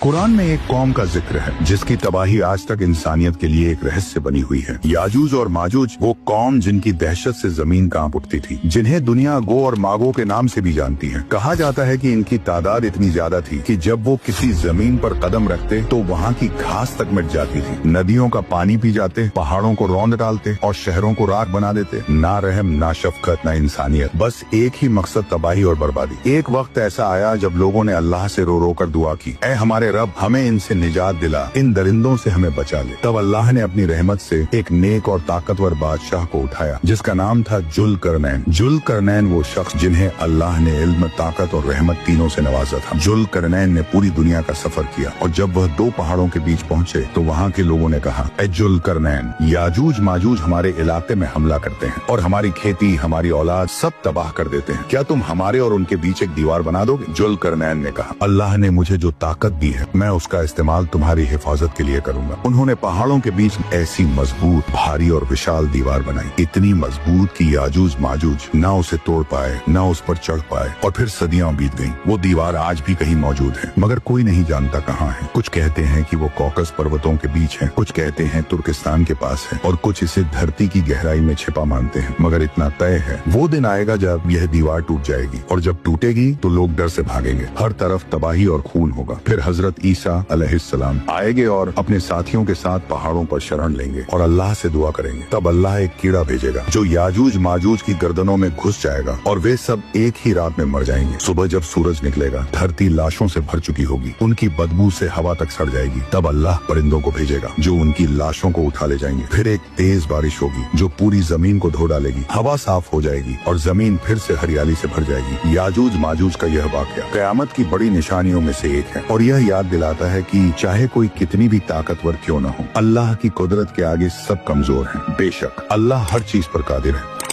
कुरान में एक कौम का जिक्र है जिसकी तबाही आज तक इंसानियत के लिए एक रहस्य बनी हुई है। याजूज और माजूज वो कौम जिनकी दहशत से जमीन कांप उठती थी, जिन्हें दुनिया गो और मागो के नाम से भी जानती है। कहा जाता है कि इनकी तादाद इतनी ज्यादा थी कि जब वो किसी जमीन पर कदम रखते तो वहाँ की घास तक मिट जाती थी। नदियों का पानी पी जाते, पहाड़ों को रौंद डालते और शहरों को राख बना देते। ना रहम, ना शफकत, ना इंसानियत, बस एक ही मकसद, तबाही और बर्बादी। एक वक्त ऐसा आया जब लोगों ने अल्लाह से रो रो कर दुआ की, ऐ हमारे रब, हमें इनसे निजात दिला, इन दरिंदों से हमें बचा ले। तब अल्लाह ने अपनी रहमत से एक नेक और ताकतवर बादशाह को उठाया जिसका नाम था जुल्करनैन। जुल्करनैन वो शख्स जिन्हें अल्लाह ने इल्म, ताकत और रहमत तीनों से नवाजा था। जुल्करनैन ने पूरी दुनिया का सफर किया और जब वह दो पहाड़ों के बीच पहुँचे तो वहाँ के लोगों ने कहा, ऐ जुल्करनैन, याजूज माजूज हमारे इलाके में हमला करते हैं और हमारी खेती, हमारी औलाद सब तबाह कर देते हैं। क्या तुम हमारे और उनके बीच एक दीवार बना दोगे? जुल्करनैन ने कहा, अल्लाह ने मुझे जो ताकत दी है मैं उसका इस्तेमाल तुम्हारी हिफाजत के लिए करूंगा। उन्होंने पहाड़ों के बीच ऐसी मजबूत, भारी और विशाल दीवार बनाई, इतनी मजबूत कि याजूज माजूज ना उसे तोड़ पाए, ना उस पर चढ़ पाए। और फिर सदियां बीत गईं। वो दीवार आज भी कहीं मौजूद है, मगर कोई नहीं जानता कहाँ है। कुछ कहते हैं कि वो कॉकस पर्वतों के बीच है, कुछ कहते हैं तुर्किस्तान के पास है और कुछ इसे धरती की गहराई में छिपा मानते हैं। मगर इतना तय है, वो दिन आएगा जब यह दीवार टूट जाएगी और जब टूटेगी तो लोग डर से भागेंगे। हर तरफ तबाही और खून होगा। फिर हजरत ईसा अलैहिस्सलाम आएंगे और अपने साथियों के साथ पहाड़ों पर शरण लेंगे और अल्लाह से दुआ करेंगे। तब अल्लाह एक कीड़ा भेजेगा जो याजूज माजूज की गर्दनों में घुस जाएगा और वे सब एक ही रात में मर जाएंगे। सुबह जब सूरज निकलेगा, धरती लाशों से भर चुकी होगी, उनकी बदबू से हवा तक सड़ जाएगी। तब अल्लाह परिंदों को भेजेगा जो उनकी लाशों को उठा ले जाएंगे। फिर एक तेज बारिश होगी जो पूरी जमीन को धो डालेगी। हवा साफ हो जाएगी और जमीन फिर से हरियाली से भर जाएगी। याजूज माजूज का यह वाकया कयामत की बड़ी निशानियों में से एक है और यह याद दिलाता है कि चाहे कोई कितनी भी ताकतवर क्यों न हो, अल्लाह की कुदरत के आगे सब कमजोर हैं। बेशक अल्लाह हर चीज पर कादिर है।